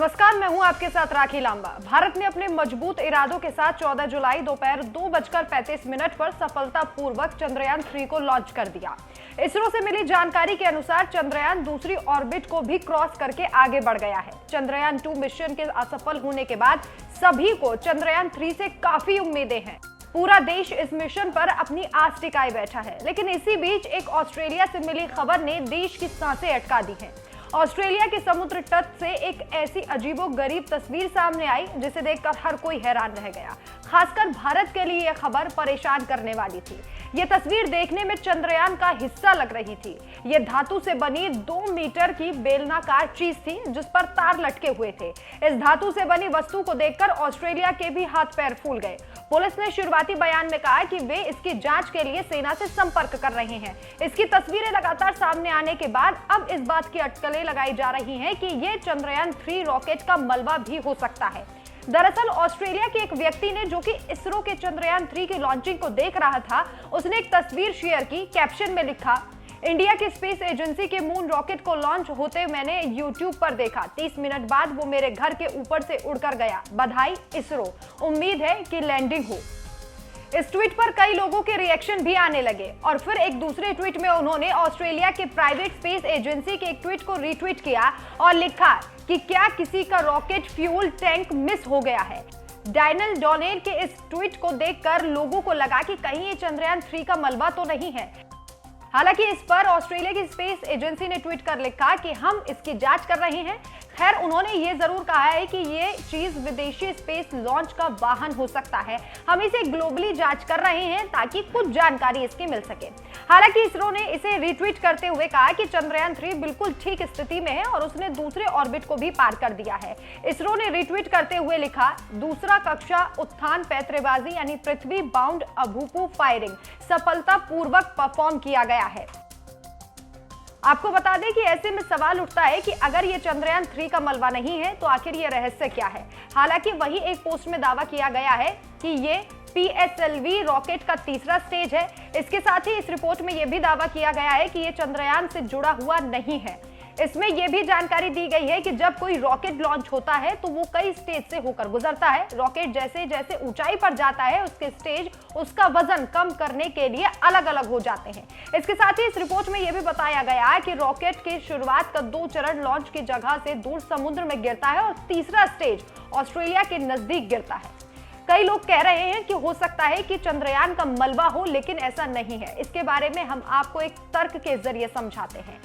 नमस्कार, मैं हूं आपके साथ राखी लांबा। भारत ने अपने मजबूत इरादों के साथ 14 जुलाई दोपहर 2:35 पर सफलतापूर्वक चंद्रयान 3 को लॉन्च कर दिया। इसरो से मिली जानकारी के अनुसार चंद्रयान दूसरी ऑर्बिट को भी क्रॉस करके आगे बढ़ गया है। चंद्रयान 2 मिशन के असफल होने के बाद सभी को चंद्रयान 3 से काफी उम्मीदें हैं। पूरा देश इस मिशन पर अपनी आस टिकाए बैठा है, लेकिन इसी बीच एक ऑस्ट्रेलिया से मिली खबर ने देश की सांसें अटका दी हैं। ऑस्ट्रेलिया के समुद्र तट से एक ऐसी अजीबोगरीब तस्वीर सामने आई जिसे देखकर हर कोई हैरान रह गया। खासकर भारत के लिए यह खबर परेशान करने वाली थी। यह तस्वीर देखने में चंद्रयान का हिस्सा लग रही थी। यह धातु से बनी 2 मीटर की बेलनाकार चीज थी जिस पर तार लटके हुए थे। इस धातु से बनी वस्तु को देखकर ऑस्ट्रेलिया के भी हाथ पैर फूल गए। पुलिस ने शुरुआती बयान में कहा कि वे इसकी जांच के लिए सेना से संपर्क कर रहे हैं। इसकी तस्वीरें लगातार सामने आने के बाद अब इस बात की अटकलें लगाई जा रही हैं कि यह चंद्रयान 3 रॉकेट का मलबा भी हो सकता है। दरअसल ऑस्ट्रेलिया के एक व्यक्ति ने, जो कि इसरो के चंद्रयान 3 की लॉन्चिंग को देख रहा था, उसने एक तस्वीर शेयर की। कैप्शन में लिखा, इंडिया की स्पेस एजेंसी के मून रॉकेट को लॉन्च होते मैंने यूट्यूब पर देखा। 30 मिनट बाद वो मेरे घर के ऊपर से उड़कर गया। बधाई इसरो, उम्मीद है कि लैंडिंग हो। इस ट्वीट पर कई लोगों के रिएक्शन भी आने लगे और फिर एक दूसरे ट्वीट में उन्होंने ऑस्ट्रेलिया के प्राइवेट स्पेस एजेंसी के एक ट्वीट को रीट्वीट किया और लिखा कि क्या किसी का रॉकेट फ्यूल टैंक मिस हो गया है। डायनल डोनेल के इस ट्वीट को देखकर लोगों को लगा कि कहीं ये चंद्रयान 3 का मलबा तो नहीं है। हालांकि इस पर ऑस्ट्रेलिया की स्पेस एजेंसी ने ट्वीट कर लिखा कि हम इसकी जांच कर रहे हैं। खैर, उन्होंने ये जरूर कहा है कि ये चीज विदेशी स्पेस लॉन्च का वाहन हो सकता है। हम इसे ग्लोबली जांच कर रहे हैं ताकि कुछ जानकारी इसकी मिल सके। हालांकि इसरो ने इसे रिट्वीट करते हुए कहा कि चंद्रयान 3 बिल्कुल ठीक स्थिति में है और उसने दूसरे ऑर्बिट को भी पार कर दिया है। इसरो ने रिट्वीट करते हुए लिखा, दूसरा कक्षा उत्थान पैतरेबाजी यानी पृथ्वी बाउंड अभूपू फायरिंग सफलतापूर्वक परफॉर्म किया गया है। आपको बता दें कि ऐसे में सवाल उठता है कि अगर ये चंद्रयान 3 का मलबा नहीं है तो आखिर ये रहस्य क्या है। हालांकि वही एक पोस्ट में दावा किया गया है कि ये PSLV रॉकेट का तीसरा स्टेज है। इसके साथ ही इस रिपोर्ट में यह भी दावा किया गया है कि ये चंद्रयान से जुड़ा हुआ नहीं है। इसमें यह भी जानकारी दी गई है कि जब कोई रॉकेट लॉन्च होता है तो वो कई स्टेज से होकर गुजरता है। रॉकेट जैसे जैसे ऊंचाई पर जाता है उसके स्टेज उसका वजन कम करने के लिए अलग अलग हो जाते हैं। इसके साथ ही इस रिपोर्ट में यह भी बताया गया है कि रॉकेट की शुरुआत का 2 चरण लॉन्च की जगह से दूर समुद्र में गिरता है और तीसरा स्टेज ऑस्ट्रेलिया के नजदीक गिरता है। कई लोग कह रहे हैं कि हो सकता है कि चंद्रयान का मलबा हो, लेकिन ऐसा नहीं है। इसके बारे में हम आपको एक तर्क के जरिए समझाते हैं।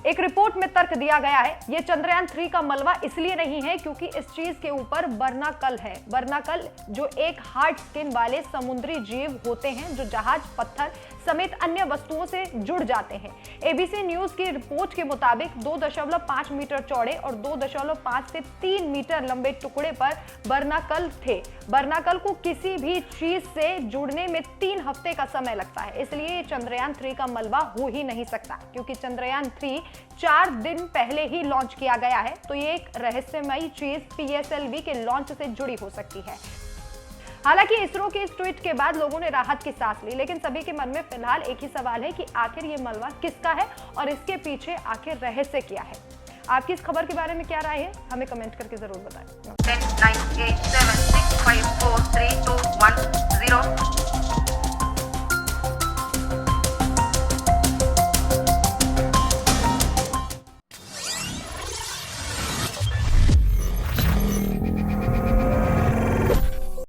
एक रिपोर्ट में तर्क दिया गया है, यह चंद्रयान 3 का मलबा इसलिए नहीं है क्योंकि इस चीज के ऊपर बर्नाकल है। बर्नाकल जो एक हार्ड स्किन वाले समुद्री जीव होते हैं जो जहाज, पत्थर समेत अन्य वस्तुओं से जुड़ जाते हैं। ABC न्यूज की रिपोर्ट के मुताबिक 2.5 मीटर चौड़े और 2.5 से 3 मीटर लंबे टुकड़े पर बर्नाकल थे। बर्नाकल को किसी भी चीज से जुड़ने में 3 हफ्ते का समय लगता है, इसलिए ये चंद्रयान 3 का मलबा हो ही नहीं सकता। क्योंकि चंद्रयान 3 4 दिन पहले ही लॉन्च किया गया है, तो ये एक रहस्यमयी चीज PSLV के लॉन्च से जुड़ी हो सकती है। हालांकि इसरो के इस ट्वीट के बाद लोगों ने राहत की सांस ली, लेकिन सभी के मन में फिलहाल एक ही सवाल है कि आखिर ये मलबा किसका है और इसके पीछे आखिर रहस्य क्या है। आपकी इस खबर के बारे में क्या राय है, हमें कमेंट करके जरूर बताएं।